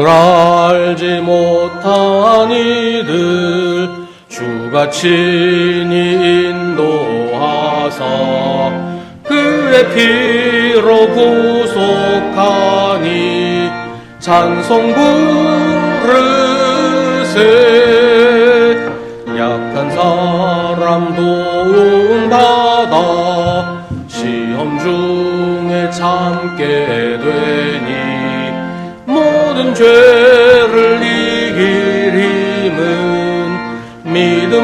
세상을 알지 못한 이들 주가 친히 인도하사 그의 피로 구속하니 찬송 부르세. 약한 사람 도움받아 시험 중에 참게 되니 모든 죄를 이길 힘은 믿음뿐이라.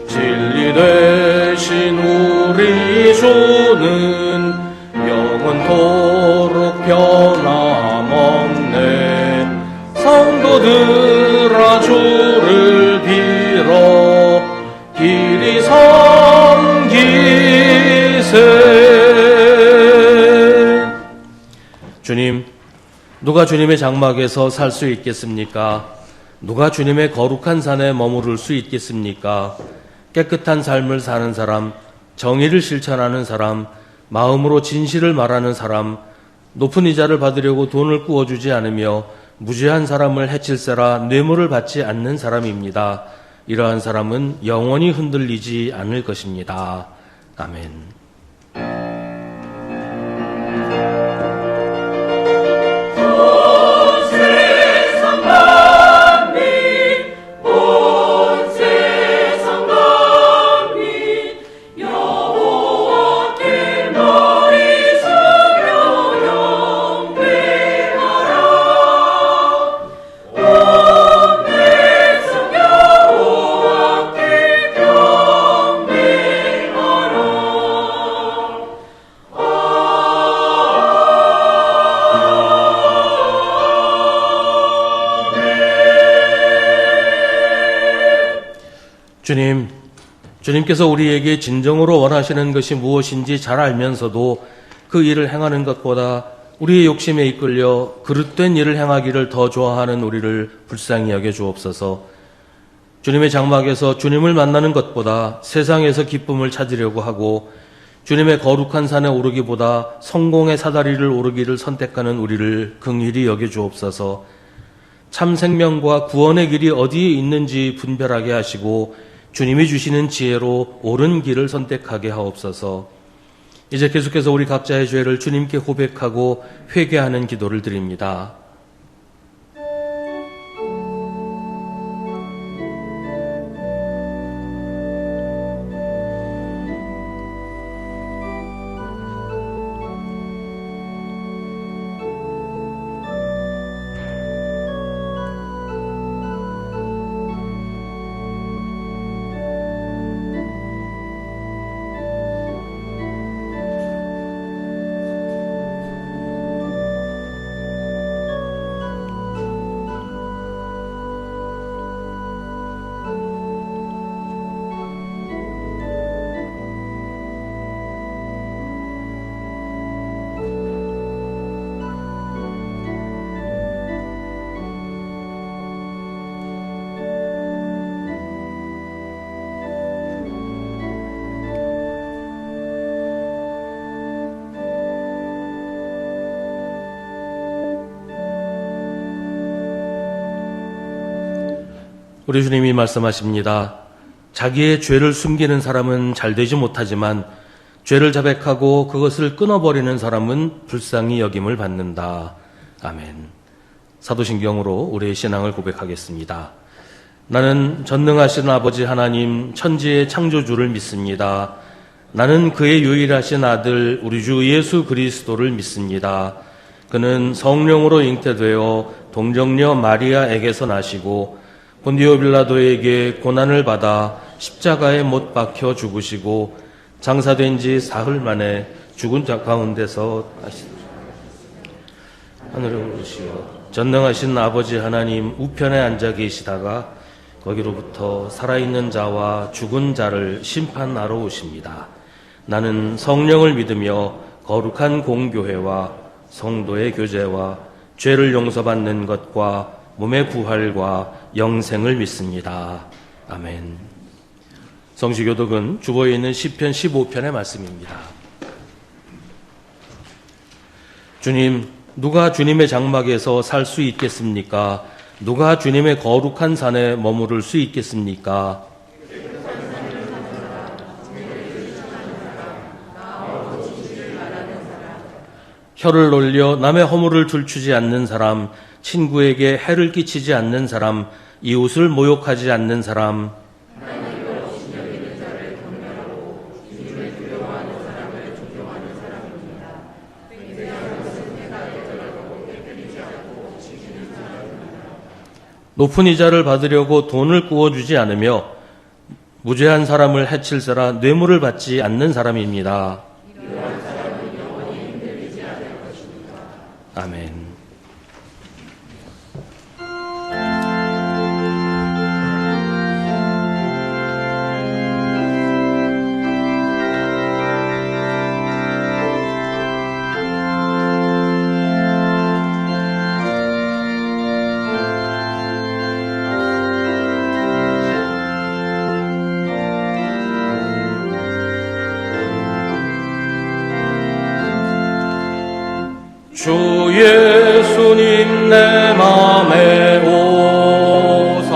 진리 되신 우리 주는 영원토록 변함없네. 성도들아 주를 빌어 길이 섬기세. 주님, 누가 주님의 장막에서 살 수 있겠습니까? 누가 주님의 거룩한 산에 머무를 수 있겠습니까? 깨끗한 삶을 사는 사람, 정의를 실천하는 사람, 마음으로 진실을 말하는 사람, 높은 이자를 받으려고 돈을 꾸어주지 않으며 무죄한 사람을 해칠세라 뇌물을 받지 않는 사람입니다. 이러한 사람은 영원히 흔들리지 않을 것입니다. 아멘. 주님께서 우리에게 진정으로 원하시는 것이 무엇인지 잘 알면서도 그 일을 행하는 것보다 우리의 욕심에 이끌려 그릇된 일을 행하기를 더 좋아하는 우리를 불쌍히 여겨 주옵소서. 주님의 장막에서 주님을 만나는 것보다 세상에서 기쁨을 찾으려고 하고 주님의 거룩한 산에 오르기보다 성공의 사다리를 오르기를 선택하는 우리를 긍휼히 여겨 주옵소서. 참 생명과 구원의 길이 어디에 있는지 분별하게 하시고 주님이 주시는 지혜로 옳은 길을 선택하게 하옵소서. 이제 계속해서 우리 각자의 죄를 주님께 고백하고 회개하는 기도를 드립니다. 우리 주님이 말씀하십니다. 자기의 죄를 숨기는 사람은 잘 되지 못하지만 죄를 자백하고 그것을 끊어버리는 사람은 불쌍히 여김을 받는다. 아멘. 사도신경으로 우리의 신앙을 고백하겠습니다. 나는 전능하신 아버지 하나님 천지의 창조주를 믿습니다. 나는 그의 유일하신 아들 우리 주 예수 그리스도를 믿습니다. 그는 성령으로 잉태되어 동정녀 마리아에게서 나시고 본디오 빌라도에게 고난을 받아 십자가에 못 박혀 죽으시고 장사된 지 사흘 만에 죽은 자 가운데서 하늘에 오르시어 전능하신 아버지 하나님 우편에 앉아 계시다가 거기로부터 살아있는 자와 죽은 자를 심판하러 오십니다. 나는 성령을 믿으며 거룩한 공교회와 성도의 교제와 죄를 용서받는 것과 몸의 부활과 영생을 믿습니다. 아멘. 성시교독은 주보에 있는 시편 15편의 말씀입니다. 주님, 누가 주님의 장막에서 살 수 있겠습니까? 누가 주님의 거룩한 산에 머무를 수 있겠습니까? 혀를 놀려 남의 허물을 들추지 않는 사람, 친구에게 해를 끼치지 않는 사람, 이웃을 모욕하지 않는 사람, 높은 이자를 받으려고 돈을 구워주지 않으며 무죄한 사람을 해칠세라 뇌물을 받지 않는 사람입니다. 아멘. 주 예수님 내 맘에 오사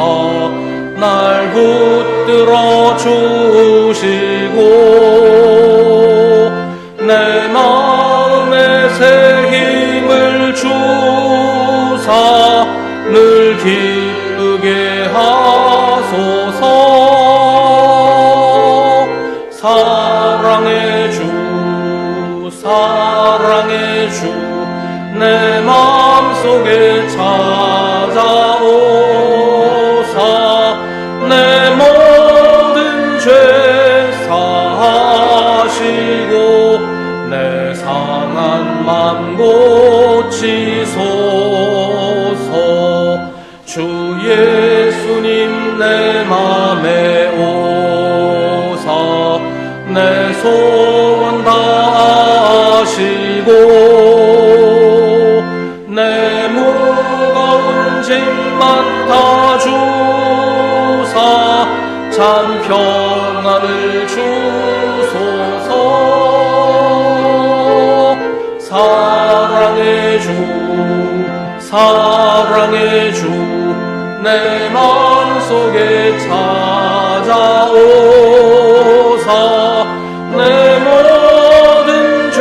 날 붙들어 주시고 내 마음에 새 힘을 주사 늘 기쁘게 하소서. 사랑의 주 사랑의 주 내 마음속에 찾아오사 내 모든 죄 사하시고 내 상한 맘 고치소서. 주 예수님 내 맘에 오사 내 소원 다하시고 내 무거운 짐만 다 주사 참 평안을 주소서. 사랑의 주 사랑의 주 내 마음속에 찾아오사 내 모든 죄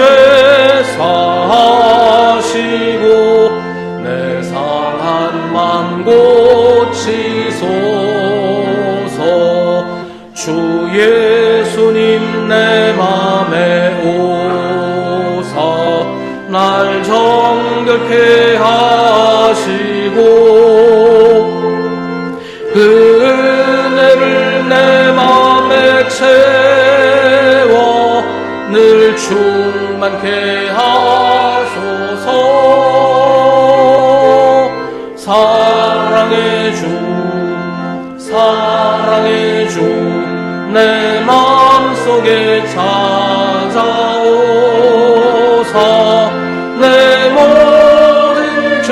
사하시고 내 상한 맘 고치소서. 주 예수님 내 맘에 오사 날 정결케 하시고 그 은혜를 내 맘에 채워 늘 충만케 하소서. 사랑의 주 사랑의 주 내 마음속에 찾아오사 내 모든 죄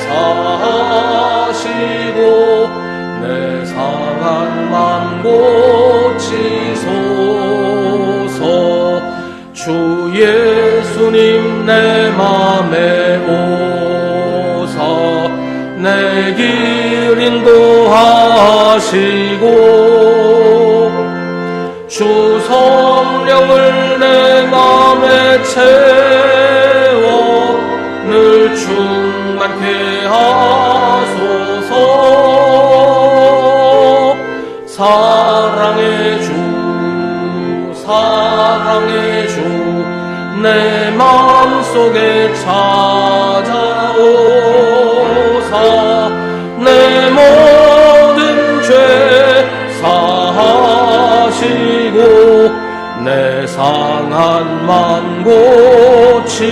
사하시고 내 상한 맘 고치소서. 주 예수님 내 맘에 오사 내 길 인도하시고 주 성령을 내 맘에 채워 늘 충만케 하소서. 사랑의 주 사랑의 주 내 마음속에 찾아오사 내 모든 죄 사하시고 내 상한 맘 고치소서.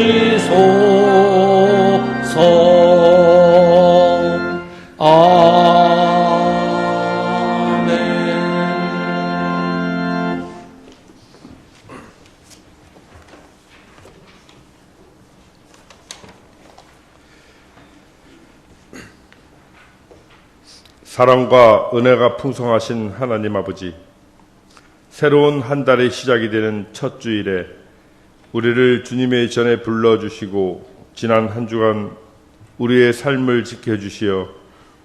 아멘. 사랑과 은혜가 풍성하신 하나님 아버지, 새로운 한 달의 시작이 되는 첫 주일에 우리를 주님의 전에 불러주시고 지난 한 주간 우리의 삶을 지켜주시어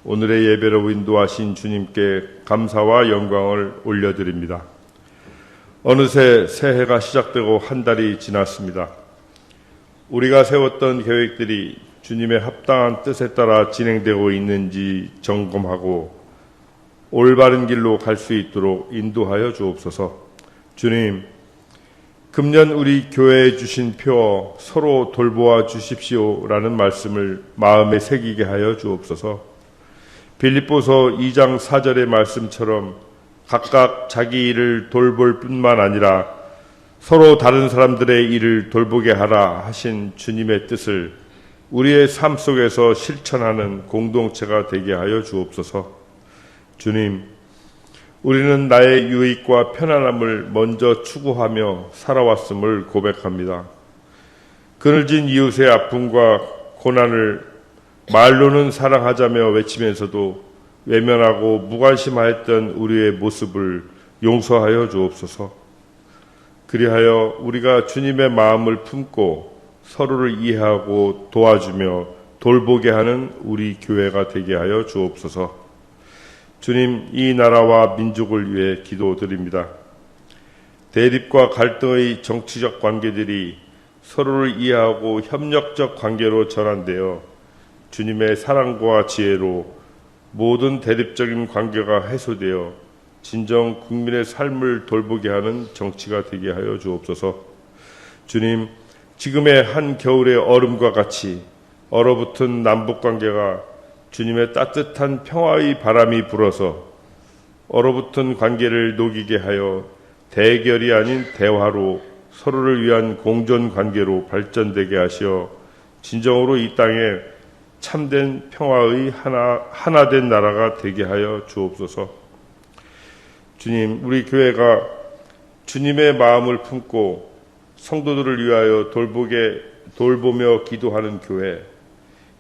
오늘의 예배로 인도하신 주님께 감사와 영광을 올려드립니다. 어느새 새해가 시작되고 한 달이 지났습니다. 우리가 세웠던 계획들이 주님의 합당한 뜻에 따라 진행되고 있는지 점검하고 올바른 길로 갈 수 있도록 인도하여 주옵소서. 주님, 금년 우리 교회에 주신 표 서로 돌보아 주십시오라는 말씀을 마음에 새기게 하여 주옵소서. 빌립보서 2장 4절의 말씀처럼 각각 자기 일을 돌볼 뿐만 아니라 서로 다른 사람들의 일을 돌보게 하라 하신 주님의 뜻을 우리의 삶 속에서 실천하는 공동체가 되게 하여 주옵소서. 주님, 우리는 나의 유익과 편안함을 먼저 추구하며 살아왔음을 고백합니다. 그늘진 이웃의 아픔과 고난을 말로는 사랑하자며 외치면서도 외면하고 무관심하였던 우리의 모습을 용서하여 주옵소서. 그리하여 우리가 주님의 마음을 품고 서로를 이해하고 도와주며 돌보게 하는 우리 교회가 되게 하여 주옵소서. 주님, 이 나라와 민족을 위해 기도드립니다. 대립과 갈등의 정치적 관계들이 서로를 이해하고 협력적 관계로 전환되어 주님의 사랑과 지혜로 모든 대립적인 관계가 해소되어 진정 국민의 삶을 돌보게 하는 정치가 되게 하여 주옵소서. 주님, 지금의 한겨울의 얼음과 같이 얼어붙은 남북관계가 주님의 따뜻한 평화의 바람이 불어서 얼어붙은 관계를 녹이게 하여 대결이 아닌 대화로 서로를 위한 공존관계로 발전되게 하시어 진정으로 이 땅에 참된 평화의 하나된 나라가 되게 하여 주옵소서. 주님, 우리 교회가 주님의 마음을 품고 성도들을 위하여 돌보며 기도하는 교회,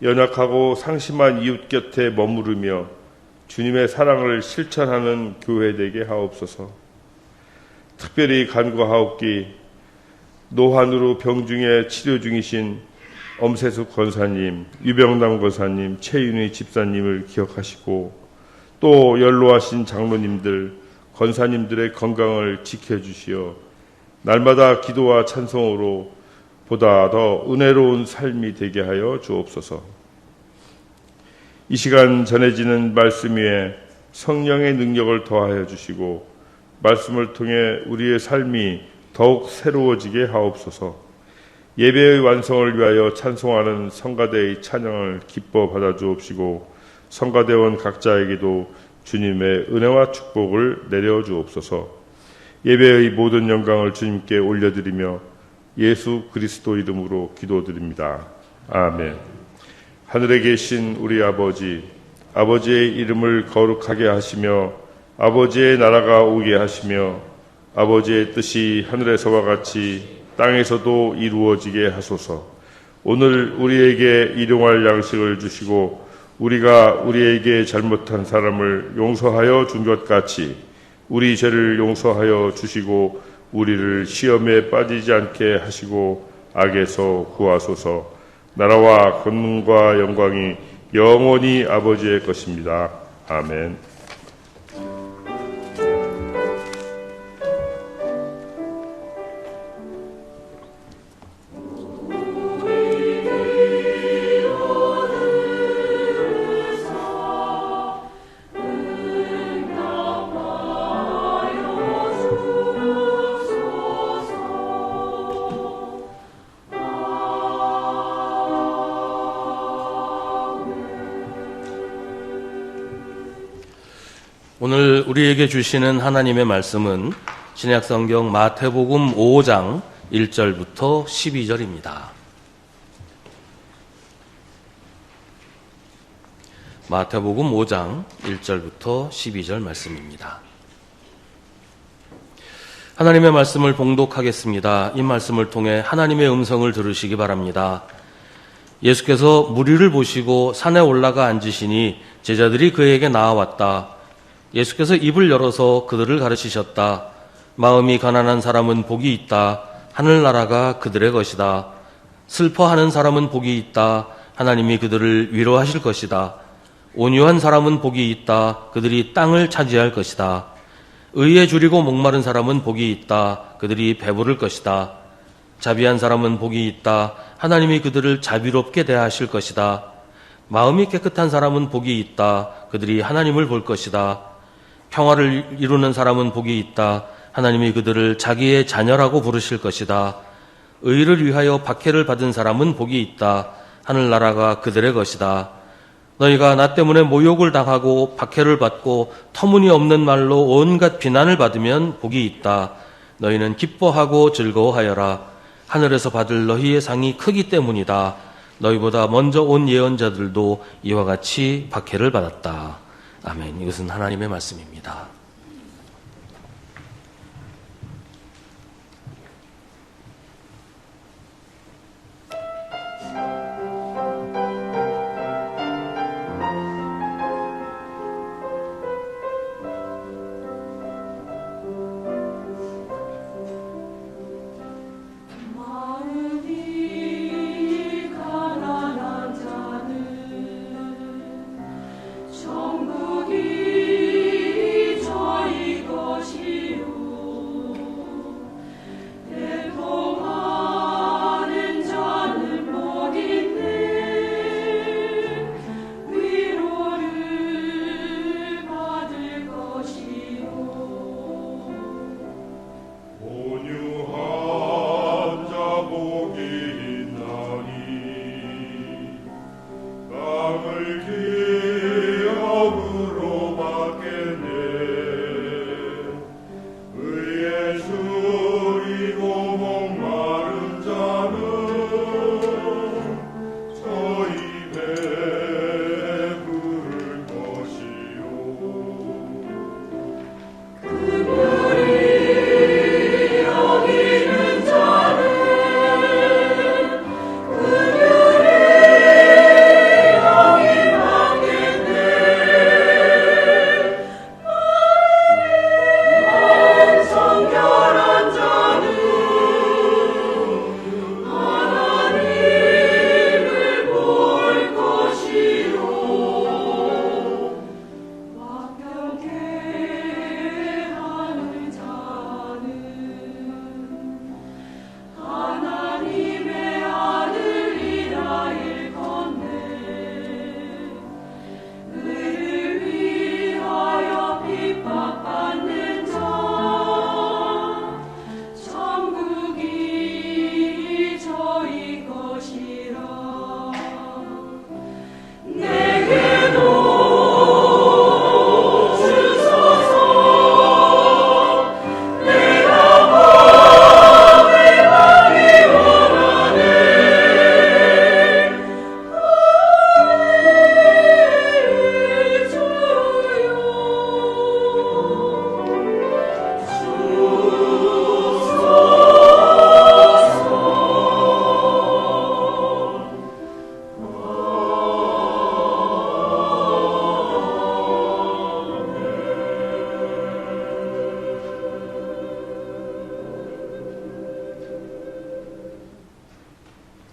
연약하고 상심한 이웃 곁에 머무르며 주님의 사랑을 실천하는 교회 되게 하옵소서. 특별히 간구하옵기 노환으로 병중에 치료 중이신 엄세숙 권사님, 유병남 권사님, 최윤희 집사님을 기억하시고 또 연로하신 장로님들, 권사님들의 건강을 지켜주시어 날마다 기도와 찬송으로 보다 더 은혜로운 삶이 되게 하여 주옵소서. 이 시간 전해지는 말씀 위에 성령의 능력을 더하여 주시고 말씀을 통해 우리의 삶이 더욱 새로워지게 하옵소서. 예배의 완성을 위하여 찬송하는 성가대의 찬양을 기뻐 받아 주옵시고 성가대원 각자에게도 주님의 은혜와 축복을 내려 주옵소서. 예배의 모든 영광을 주님께 올려드리며 예수 그리스도 이름으로 기도드립니다. 아멘. 하늘에 계신 우리 아버지, 아버지의 이름을 거룩하게 하시며 아버지의 나라가 오게 하시며 아버지의 뜻이 하늘에서와 같이 땅에서도 이루어지게 하소서. 오늘 우리에게 일용할 양식을 주시고 우리가 우리에게 잘못한 사람을 용서하여 준 것 같이 우리 죄를 용서하여 주시고 우리를 시험에 빠지지 않게 하시고 악에서 구하소서. 나라와 권능과 영광이 영원히 아버지의 것입니다. 아멘. 오늘 우리에게 주시는 하나님의 말씀은 신약성경 마태복음 5장 1절부터 12절입니다. 마태복음 5장 1절부터 12절 말씀입니다. 하나님의 말씀을 봉독하겠습니다. 이 말씀을 통해 하나님의 음성을 들으시기 바랍니다. 예수께서 무리를 보시고 산에 올라가 앉으시니 제자들이 그에게 나아왔다. 예수께서 입을 열어서 그들을 가르치셨다. 마음이 가난한 사람은 복이 있다. 하늘나라가 그들의 것이다. 슬퍼하는 사람은 복이 있다. 하나님이 그들을 위로하실 것이다. 온유한 사람은 복이 있다. 그들이 땅을 차지할 것이다. 의에 줄이고 목마른 사람은 복이 있다. 그들이 배부를 것이다. 자비한 사람은 복이 있다. 하나님이 그들을 자비롭게 대하실 것이다. 마음이 깨끗한 사람은 복이 있다. 그들이 하나님을 볼 것이다. 평화를 이루는 사람은 복이 있다. 하나님이 그들을 자기의 자녀라고 부르실 것이다. 의를 위하여 박해를 받은 사람은 복이 있다. 하늘나라가 그들의 것이다. 너희가 나 때문에 모욕을 당하고 박해를 받고 터무니없는 말로 온갖 비난을 받으면 복이 있다. 너희는 기뻐하고 즐거워하여라. 하늘에서 받을 너희의 상이 크기 때문이다. 너희보다 먼저 온 예언자들도 이와 같이 박해를 받았다. 아멘. 이것은 하나님의 말씀입니다.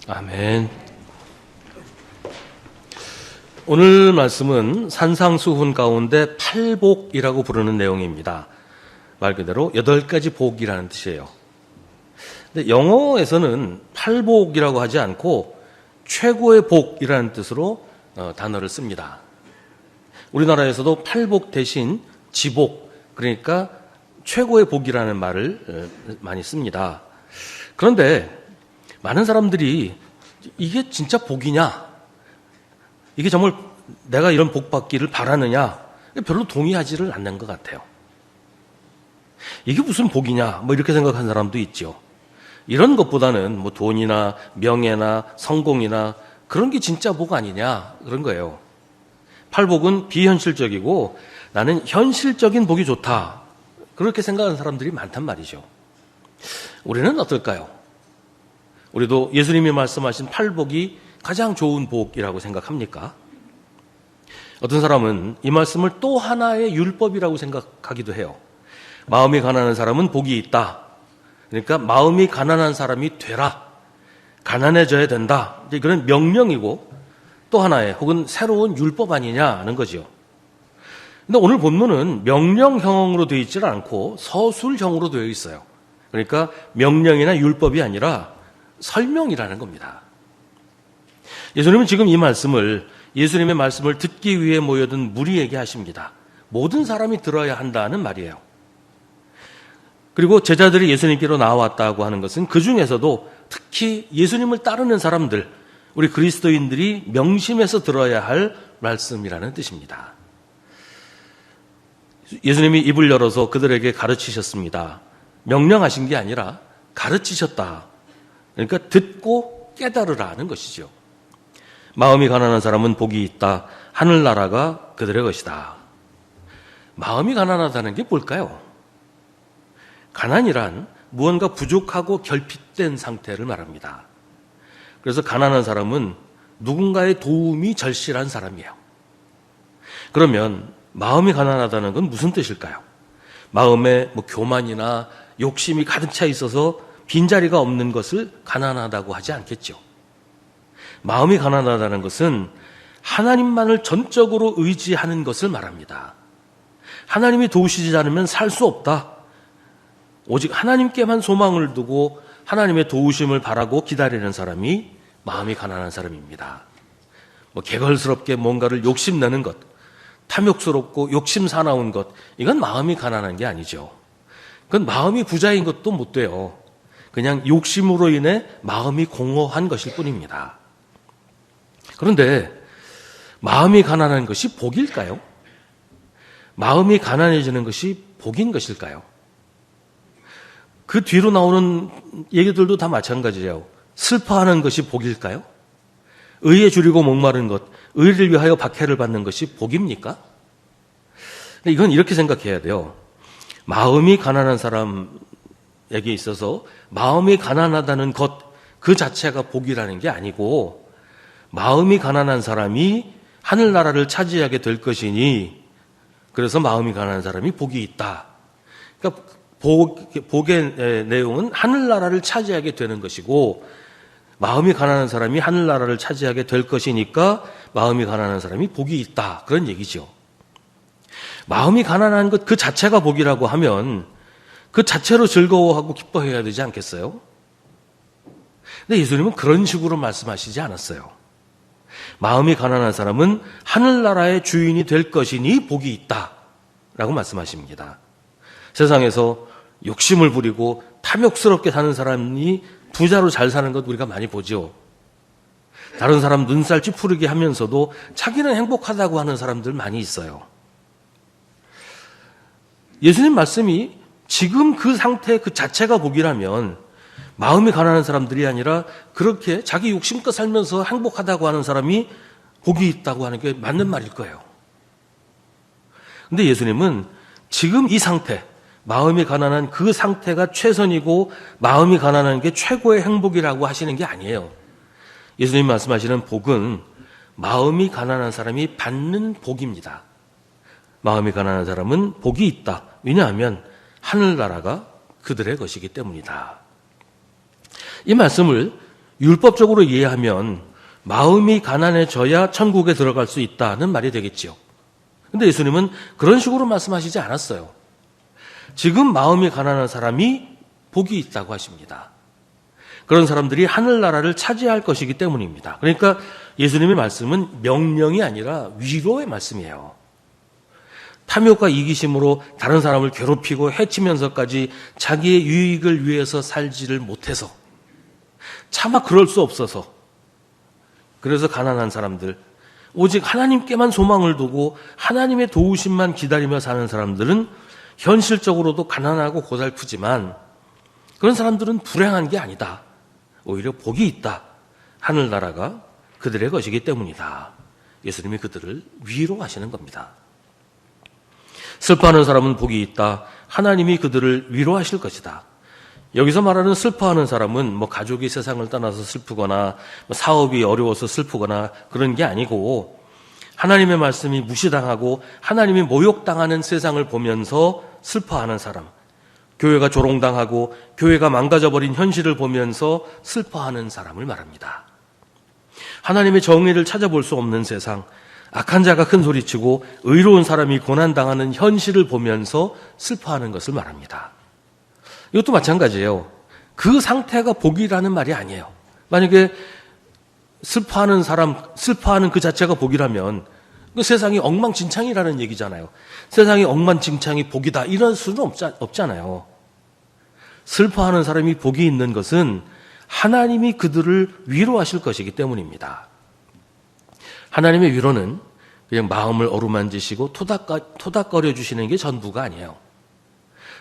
아멘. 오늘 말씀은 산상수훈 가운데 팔복이라고 부르는 내용입니다. 말 그대로 8가지 복이라는 뜻이에요. 근데 영어에서는 팔복이라고 하지 않고 최고의 복이라는 뜻으로 단어를 씁니다. 우리나라에서도 팔복 대신 지복, 그러니까 최고의 복이라는 말을 많이 씁니다. 그런데 많은 사람들이 이게 진짜 복이냐? 이게 정말 내가 이런 복 받기를 바라느냐? 별로 동의하지를 않는 것 같아요. 이게 무슨 복이냐? 뭐 이렇게 생각하는 사람도 있죠. 이런 것보다는 뭐 돈이나 명예나 성공이나 그런 게 진짜 복 아니냐? 그런 거예요. 팔복은 비현실적이고 나는 현실적인 복이 좋다. 그렇게 생각하는 사람들이 많단 말이죠. 우리는 어떨까요? 우리도 예수님이 말씀하신 팔복이 가장 좋은 복이라고 생각합니까? 어떤 사람은 이 말씀을 또 하나의 율법이라고 생각하기도 해요. 마음이 가난한 사람은 복이 있다. 그러니까 마음이 가난한 사람이 되라. 가난해져야 된다. 이제 그런 명령이고 또 하나의 혹은 새로운 율법 아니냐는 거죠. 근데 오늘 본문은 명령형으로 되어 있지 않고 서술형으로 되어 있어요. 그러니까 명령이나 율법이 아니라 설명이라는 겁니다. 예수님은 지금 이 말씀을 예수님의 말씀을 듣기 위해 모여든 무리에게 하십니다. 모든 사람이 들어야 한다는 말이에요. 그리고 제자들이 예수님께로 나왔다고 하는 것은 그 중에서도 특히 예수님을 따르는 사람들, 우리 그리스도인들이 명심해서 들어야 할 말씀이라는 뜻입니다. 예수님이 입을 열어서 그들에게 가르치셨습니다. 명령하신 게 아니라 가르치셨다. 그러니까 듣고 깨달으라는 것이죠. 마음이 가난한 사람은 복이 있다. 하늘나라가 그들의 것이다. 마음이 가난하다는 게 뭘까요? 가난이란 무언가 부족하고 결핍된 상태를 말합니다. 그래서 가난한 사람은 누군가의 도움이 절실한 사람이에요. 그러면 마음이 가난하다는 건 무슨 뜻일까요? 마음에 교만이나 욕심이 가득 차 있어서 빈자리가 없는 것을 가난하다고 하지 않겠죠. 마음이 가난하다는 것은 하나님만을 전적으로 의지하는 것을 말합니다. 하나님이 도우시지 않으면 살 수 없다. 오직 하나님께만 소망을 두고 하나님의 도우심을 바라고 기다리는 사람이 마음이 가난한 사람입니다. 개걸스럽게 뭔가를 욕심내는 것, 탐욕스럽고 욕심 사나운 것, 이건 마음이 가난한 게 아니죠. 그건 마음이 부자인 것도 못 돼요. 그냥 욕심으로 인해 마음이 공허한 것일 뿐입니다. 그런데 마음이 가난한 것이 복일까요? 마음이 가난해지는 것이 복인 것일까요? 그 뒤로 나오는 얘기들도 다 마찬가지예요. 슬퍼하는 것이 복일까요? 의에 줄이고 목마른 것, 의를 위하여 박해를 받는 것이 복입니까? 근데 이건 이렇게 생각해야 돼요. 마음이 가난한 사람에게 있어서 마음이 가난하다는 것 그 자체가 복이라는 게 아니고 마음이 가난한 사람이 하늘나라를 차지하게 될 것이니 그래서 마음이 가난한 사람이 복이 있다. 그러니까 복의 내용은 하늘나라를 차지하게 되는 것이고 마음이 가난한 사람이 하늘나라를 차지하게 될 것이니까 마음이 가난한 사람이 복이 있다. 그런 얘기죠. 마음이 가난한 것 그 자체가 복이라고 하면 그 자체로 즐거워하고 기뻐해야 되지 않겠어요? 근데 예수님은 그런 식으로 말씀하시지 않았어요. 마음이 가난한 사람은 하늘나라의 주인이 될 것이니 복이 있다. 라고 말씀하십니다. 세상에서 욕심을 부리고 탐욕스럽게 사는 사람이 부자로 잘 사는 것 우리가 많이 보죠. 다른 사람 눈살 찌푸리게 하면서도 자기는 행복하다고 하는 사람들 많이 있어요. 예수님 말씀이 지금 그 상태 그 자체가 복이라면 마음이 가난한 사람들이 아니라 그렇게 자기 욕심껏 살면서 행복하다고 하는 사람이 복이 있다고 하는 게 맞는 말일 거예요. 근데 예수님은 지금 이 상태, 마음이 가난한 그 상태가 최선이고 마음이 가난한 게 최고의 행복이라고 하시는 게 아니에요. 예수님 말씀하시는 복은 마음이 가난한 사람이 받는 복입니다. 마음이 가난한 사람은 복이 있다. 왜냐하면 하늘나라가 그들의 것이기 때문이다. 이 말씀을 율법적으로 이해하면 마음이 가난해져야 천국에 들어갈 수 있다는 말이 되겠지요. 그런데 예수님은 그런 식으로 말씀하시지 않았어요. 지금 마음이 가난한 사람이 복이 있다고 하십니다. 그런 사람들이 하늘나라를 차지할 것이기 때문입니다. 그러니까 예수님의 말씀은 명령이 아니라 위로의 말씀이에요. 탐욕과 이기심으로 다른 사람을 괴롭히고 해치면서까지 자기의 유익을 위해서 살지를 못해서 차마 그럴 수 없어서 그래서 가난한 사람들, 오직 하나님께만 소망을 두고 하나님의 도우심만 기다리며 사는 사람들은 현실적으로도 가난하고 고달프지만 그런 사람들은 불행한 게 아니다. 오히려 복이 있다. 하늘나라가 그들의 것이기 때문이다. 예수님이 그들을 위로하시는 겁니다. 슬퍼하는 사람은 복이 있다. 하나님이 그들을 위로하실 것이다. 여기서 말하는 슬퍼하는 사람은 가족이 세상을 떠나서 슬프거나 사업이 어려워서 슬프거나 그런 게 아니고 하나님의 말씀이 무시당하고 하나님이 모욕당하는 세상을 보면서 슬퍼하는 사람, 교회가 조롱당하고 교회가 망가져버린 현실을 보면서 슬퍼하는 사람을 말합니다. 하나님의 정의를 찾아볼 수 없는 세상, 악한 자가 큰 소리치고 의로운 사람이 고난당하는 현실을 보면서 슬퍼하는 것을 말합니다. 이것도 마찬가지예요. 그 상태가 복이라는 말이 아니에요. 만약에 슬퍼하는 사람, 슬퍼하는 그 자체가 복이라면 그 세상이 엉망진창이라는 얘기잖아요. 세상이 엉망진창이 복이다 이럴 수는 없잖아요. 슬퍼하는 사람이 복이 있는 것은 하나님이 그들을 위로하실 것이기 때문입니다. 하나님의 위로는 그냥 마음을 어루만지시고 토닥거려 주시는 게 전부가 아니에요.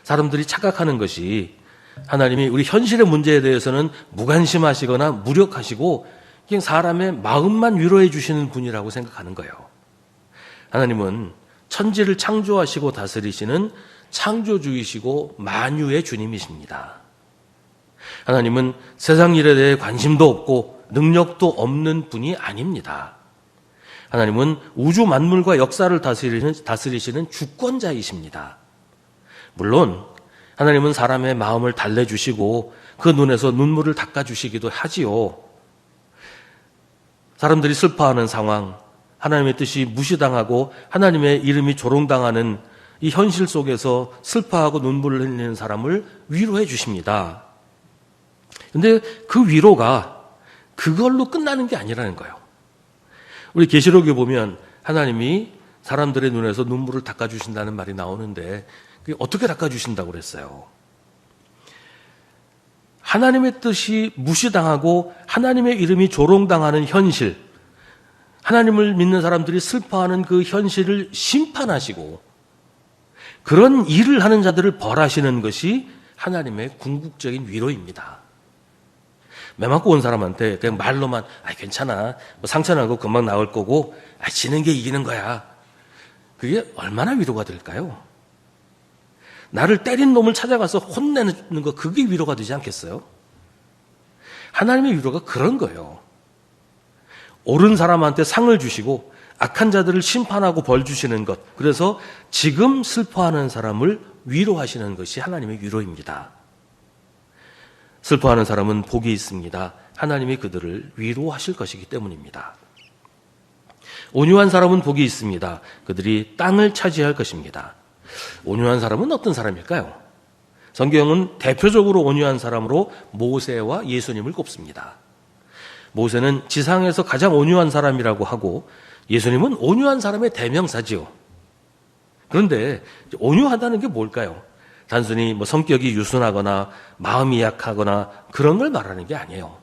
사람들이 착각하는 것이 하나님이 우리 현실의 문제에 대해서는 무관심하시거나 무력하시고 그냥 사람의 마음만 위로해 주시는 분이라고 생각하는 거예요. 하나님은 천지를 창조하시고 다스리시는 창조주이시고 만유의 주님이십니다. 하나님은 세상 일에 대해 관심도 없고 능력도 없는 분이 아닙니다. 하나님은 우주 만물과 역사를 다스리시는 주권자이십니다. 물론 하나님은 사람의 마음을 달래주시고 그 눈에서 눈물을 닦아주시기도 하지요. 사람들이 슬퍼하는 상황, 하나님의 뜻이 무시당하고 하나님의 이름이 조롱당하는 이 현실 속에서 슬퍼하고 눈물을 흘리는 사람을 위로해 주십니다. 그런데 그 위로가 그걸로 끝나는 게 아니라는 거예요. 우리 계시록에 보면 하나님이 사람들의 눈에서 눈물을 닦아주신다는 말이 나오는데 그게 어떻게 닦아주신다고 그랬어요? 하나님의 뜻이 무시당하고 하나님의 이름이 조롱당하는 현실, 하나님을 믿는 사람들이 슬퍼하는 그 현실을 심판하시고 그런 일을 하는 자들을 벌하시는 것이 하나님의 궁극적인 위로입니다. 매 맞고 온 사람한테 그냥 말로만 괜찮아, 뭐 상처나고 금방 나을 거고 지는 게 이기는 거야. 그게 얼마나 위로가 될까요? 나를 때린 놈을 찾아가서 혼내는 거 그게 위로가 되지 않겠어요? 하나님의 위로가 그런 거예요. 옳은 사람한테 상을 주시고 악한 자들을 심판하고 벌 주시는 것. 그래서 지금 슬퍼하는 사람을 위로하시는 것이 하나님의 위로입니다. 슬퍼하는 사람은 복이 있습니다. 하나님이 그들을 위로하실 것이기 때문입니다. 온유한 사람은 복이 있습니다. 그들이 땅을 차지할 것입니다. 온유한 사람은 어떤 사람일까요? 성경은 대표적으로 온유한 사람으로 모세와 예수님을 꼽습니다. 모세는 지상에서 가장 온유한 사람이라고 하고 예수님은 온유한 사람의 대명사지요. 그런데 온유하다는 게 뭘까요? 단순히 성격이 유순하거나 마음이 약하거나 그런 걸 말하는 게 아니에요.